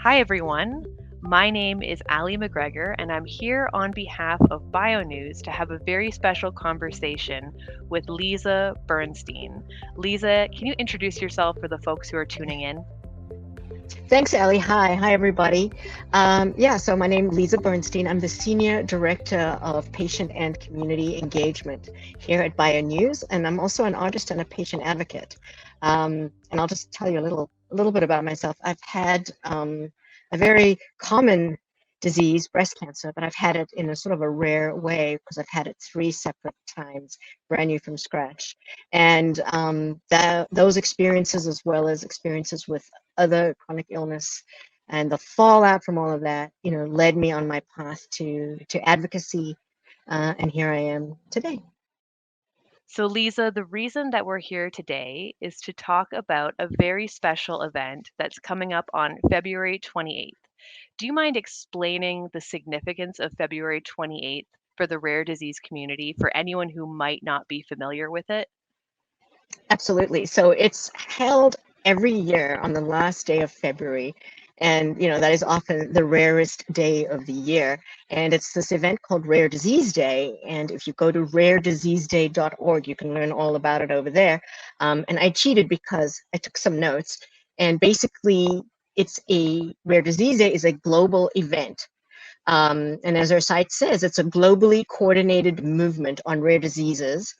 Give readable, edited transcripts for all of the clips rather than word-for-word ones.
Hi, everyone. My name is Ali McGregor, and I'm here on behalf of BioNews to have a very special conversation with Lisa Bernstein. Lisa, can you introduce yourself for the folks who are tuning in? Thanks, Ellie. Hi, everybody. So my name is Lisa Bernstein. I'm the Senior Director of Patient and Community Engagement here at BioNews, and I'm also an artist and a patient advocate. And I'll just tell you a little bit about myself. I've had a very common disease, breast cancer, but I've had it in a sort of a rare way because I've had it 3 separate times, brand new from scratch. And those experiences, as well as experiences with other chronic illness and the fallout from all of that, led me on my path to advocacy, and here I am today. So, Lisa, the reason that we're here today is to talk about a very special event that's coming up on February 28th. Do you mind explaining the significance of February 28th for the rare disease community for anyone who might not be familiar with it? Absolutely. So it's held every year on the last day of February. And, that is often the rarest day of the year. And it's this event called Rare Disease Day. And if you go to rarediseaseday.org, you can learn all about it over there. And I cheated because I took some notes. And basically, Rare Disease Day is a global event. And as our site says, it's a globally coordinated movement on rare diseases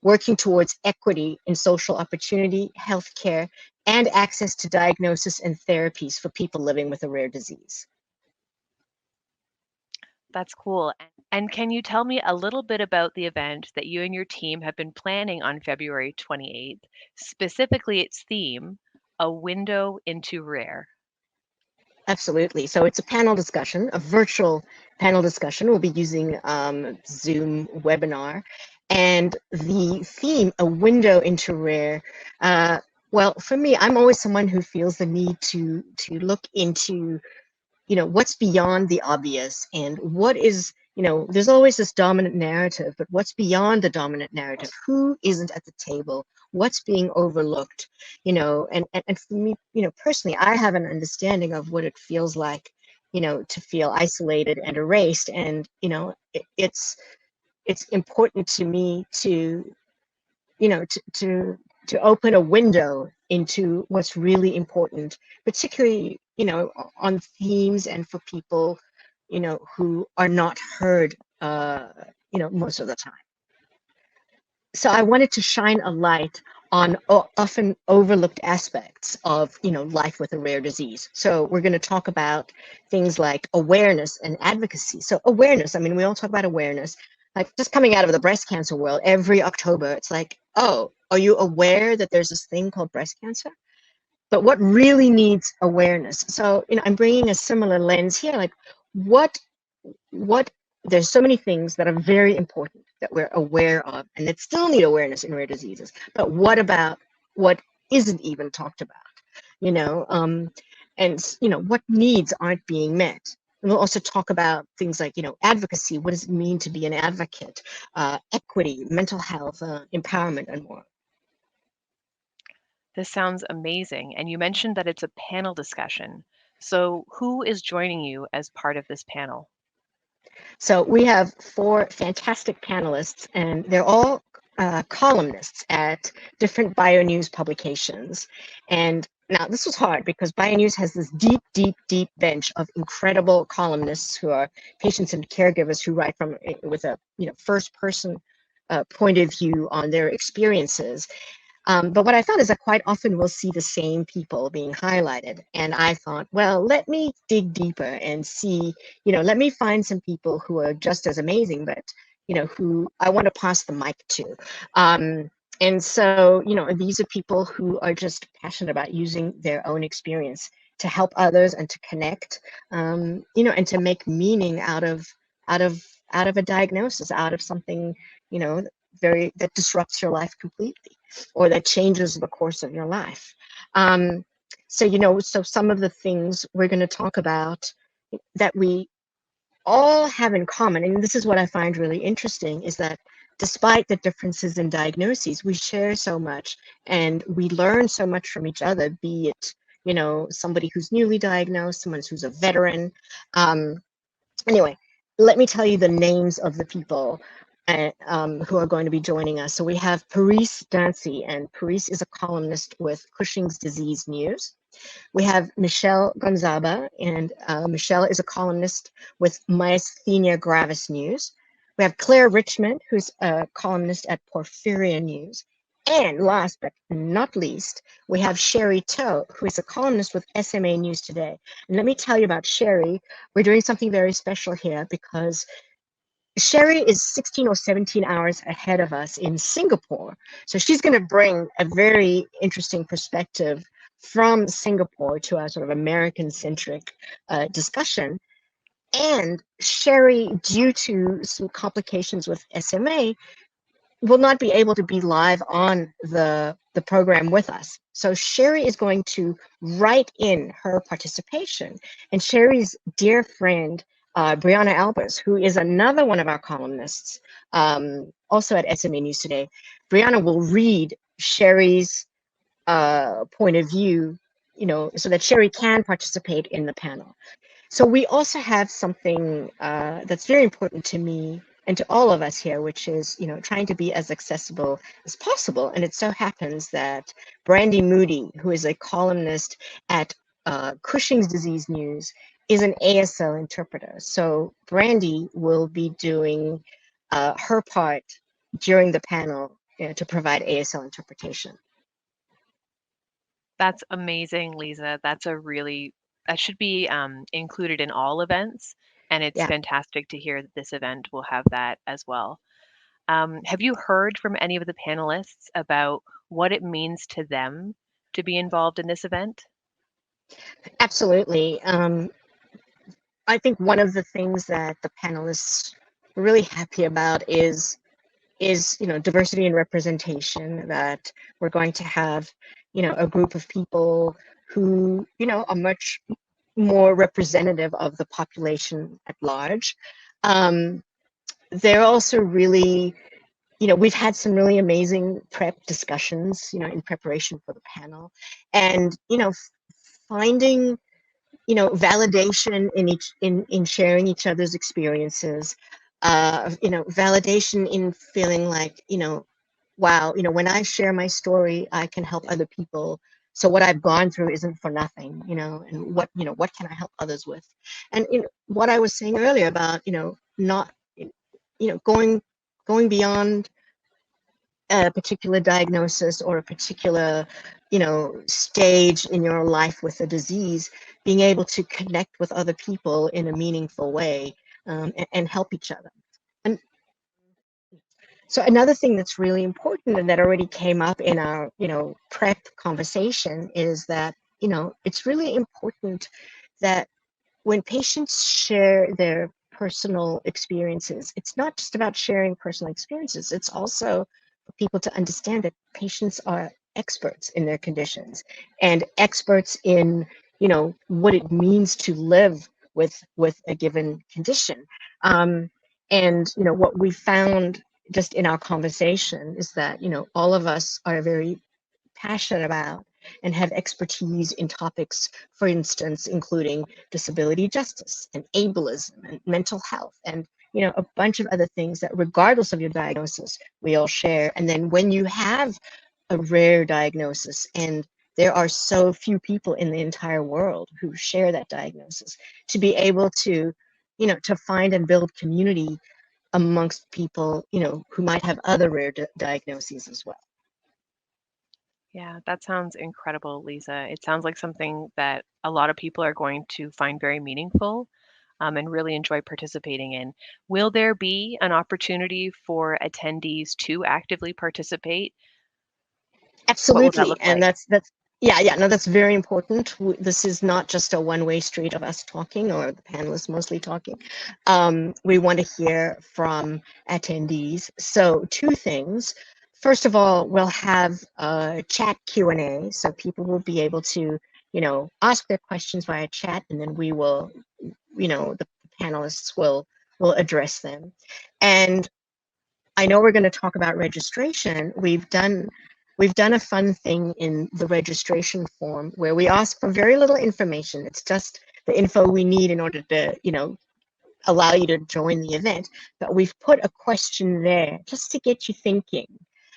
working towards equity in social opportunity, healthcare, and access to diagnosis and therapies for people living with a rare disease. That's cool. And can you tell me a little bit about the event that you and your team have been planning on February 28th, specifically its theme, A Window into Rare? Absolutely. So it's a panel discussion, a virtual panel discussion. We'll be using Zoom webinar. And the theme, A Window into Rare, well, for me, I'm always someone who feels the need to look into what's beyond the obvious and what is, there's always this dominant narrative, but what's beyond the dominant narrative? Who isn't at the table? What's being overlooked? And for me, personally, I have an understanding of what it feels like, to feel isolated and erased. And, it's important to me to, you know, to, to to open a window into what's really important, particularly, on themes and for people, who are not heard, most of the time. So I wanted to shine a light on often overlooked aspects of, life with a rare disease. So we're going to talk about things like awareness and advocacy. So awareness, I mean, we all talk about awareness. Like just coming out of the breast cancer world, every October, it's like, oh, are you aware that there's this thing called breast cancer? But what really needs awareness? So, I'm bringing a similar lens here. Like, what what there's so many things that are very important that we're aware of and that still need awareness in rare diseases, but what about what isn't even talked about, you know um, and what needs aren't being met. And we'll also talk about things like, advocacy. What does it mean to be an advocate? Equity, mental health, empowerment, and more. This sounds amazing. And you mentioned that it's a panel discussion. So, who is joining you as part of this panel? So we have 4 fantastic panelists, and they're all columnists at different BioNews publications. And now this was hard because BioNews has this deep, deep, deep bench of incredible columnists who are patients and caregivers who write from with a first person point of view on their experiences. But what I found is that quite often we'll see the same people being highlighted. And I thought, well, let me dig deeper and see, let me find some people who are just as amazing, but, who I want to pass the mic to. And so, these are people who are just passionate about using their own experience to help others and to connect, and to make meaning out of, out of a diagnosis, out of something, that disrupts your life completely or that changes the course of your life. Um, so some of the things we're going to talk about that we all have in common, and this is what I find really interesting, is that despite the differences in diagnoses, we share so much and we learn so much from each other, be it, somebody who's newly diagnosed, someone who's a veteran. Um, anyway, let me tell you the names of the people who are going to be joining us. So we have Paris Dancy, and Paris is a columnist with Cushing's Disease News. We have Michelle Gonzaba, and Michelle is a columnist with Myasthenia Gravis News. We have Claire Richmond, who's a columnist at Porphyria News. And last but not least, we have Sherry Toe, who is a columnist with SMA News Today. And let me tell you about Sherry. We're doing something very special here because Sherry is 16 or 17 hours ahead of us in Singapore. So she's going to bring a very interesting perspective from Singapore to our sort of American centric discussion. And Sherry, due to some complications with SMA, will not be able to be live on the program with us. So Sherry is going to write in her participation. And Sherry's dear friend, Brianna Albers, who is another one of our columnists, also at SMA News Today, Brianna will read Sherry's point of view, so that Sherry can participate in the panel. So we also have something that's very important to me and to all of us here, which is, trying to be as accessible as possible. And it so happens that Brandy Moody, who is a columnist at Cushing's Disease News, is an ASL interpreter. So Brandy will be doing her part during the panel to provide ASL interpretation. That's amazing, Lisa. That should be included in all events, and it's Yeah. fantastic to hear that this event will have that as well. Have you heard from any of the panelists about what it means to them to be involved in this event? Absolutely. I think one of the things that the panelists are really happy about is diversity and representation, that we're going to have a group of people who are much more representative of the population at large. um, they're also really, we've had some really amazing prep discussions in preparation for the panel, and finding validation in sharing each other's experiences, validation in feeling like, wow, when I share my story, I can help other people. So what I've gone through isn't for nothing, and what can I help others with? And what I was saying earlier about, not, going beyond a particular diagnosis or a particular stage in your life with a disease, being able to connect with other people in a meaningful way, and help each other. And so another thing that's really important and that already came up in our prep conversation is that it's really important that when patients share their personal experiences, it's not just about sharing personal experiences, it's also for people to understand that patients are experts in their conditions and experts in, what it means to live with a given condition. And, what we found just in our conversation is that, all of us are very passionate about and have expertise in topics, for instance, including disability justice and ableism and mental health and a bunch of other things that regardless of your diagnosis, we all share. And then when you have a rare diagnosis and there are so few people in the entire world who share that diagnosis, to be able to, to find and build community amongst people, who might have other rare diagnoses as well. Yeah, that sounds incredible, Lisa. It sounds like something that a lot of people are going to find very meaningful, and really enjoy participating in. Will there be an opportunity for attendees to actively participate? What will that Absolutely, look and like? that's yeah, yeah, no, that's very important. This is not just a one-way street of us talking or the panelists mostly talking. We want to hear from attendees. So two things. First of all, we'll have a chat Q&A, so people will be able to, ask their questions via chat, and then we will, the panelists will address them. And I know we're going to talk about registration. We've done a fun thing in the registration form where we ask for very little information. It's just the info we need in order to, allow you to join the event. But we've put a question there just to get you thinking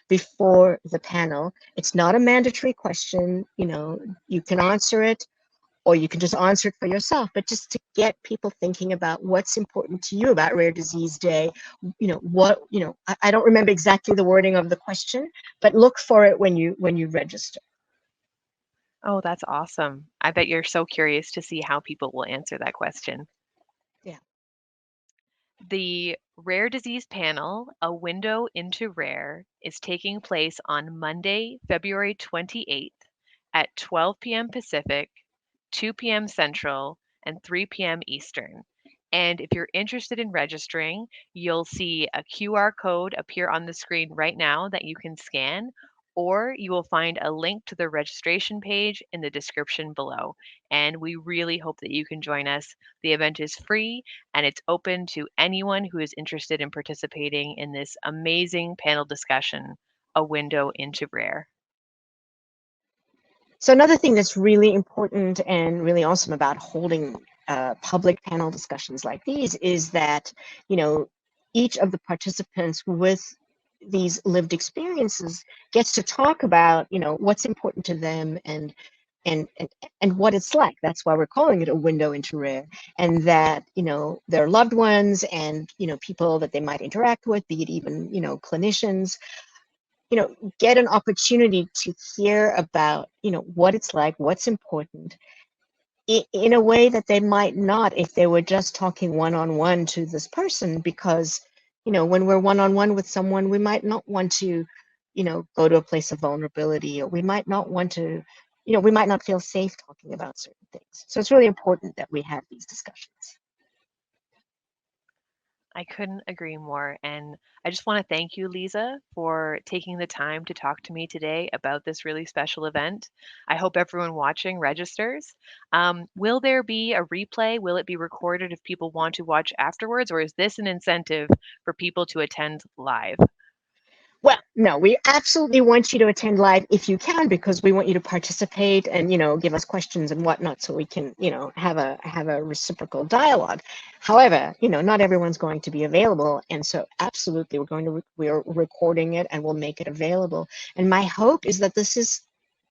before the panel. It's not a mandatory question. You can answer it or you can just answer it for yourself, but just to get people thinking about what's important to you about Rare Disease Day. I don't remember exactly the wording of the question, but look for it when you register. Oh, that's awesome. I bet you're so curious to see how people will answer that question. Yeah. The Rare Disease Panel, A Window into Rare, is taking place on Monday, February 28th at 12 p.m. Pacific, 2 p.m. Central, and 3 p.m. Eastern. And if you're interested in registering, you'll see a QR code appear on the screen right now that you can scan, or you will find a link to the registration page in the description below. And we really hope that you can join us. The event is free and it's open to anyone who is interested in participating in this amazing panel discussion, A Window into Rare. So another thing that's really important and really awesome about holding public panel discussions like these is that, each of the participants with these lived experiences gets to talk about, what's important to them and and and what it's like. That's why we're calling it a window into rare. And that, their loved ones and, people that they might interact with, be it even, clinicians, get an opportunity to hear about, what it's like, what's important, in a way that they might not if they were just talking one-on-one to this person. Because, when we're one-on-one with someone, we might not want to, go to a place of vulnerability, or we might not want to, we might not feel safe talking about certain things. So it's really important that we have these discussions. I couldn't agree more. And I just want to thank you, Lisa, for taking the time to talk to me today about this really special event. I hope everyone watching registers. Will there be a replay? Will it be recorded if people want to watch afterwards? Or is this an incentive for people to attend live? Well, no, we absolutely want you to attend live if you can, because we want you to participate and, give us questions and whatnot, so we can, have a reciprocal dialogue. However, not everyone's going to be available, and so absolutely we're recording it and we'll make it available. And my hope is that this is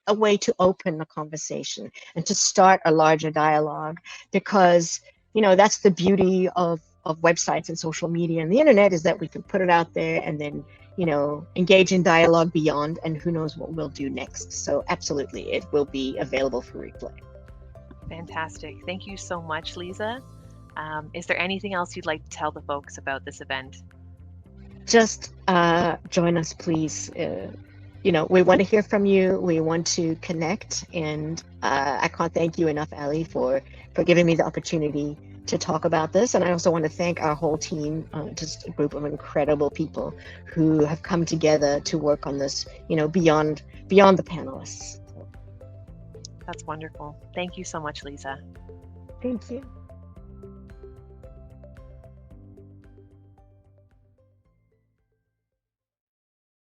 a way to open the conversation and to start a larger dialogue, because, that's the beauty of websites and social media and the internet, is that we can put it out there and then, engage in dialogue beyond, and who knows what we'll do next. So absolutely, it will be available for replay. Fantastic. Thank you so much, Lisa. Is there anything else you'd like to tell the folks about this event? Just join us, please. We want to hear from you. We want to connect, and I can't thank you enough, Ali, for giving me the opportunity to talk about this. And I also want to thank our whole team, just a group of incredible people who have come together to work on this, beyond the panelists. That's wonderful. Thank you so much, Lisa. Thank you.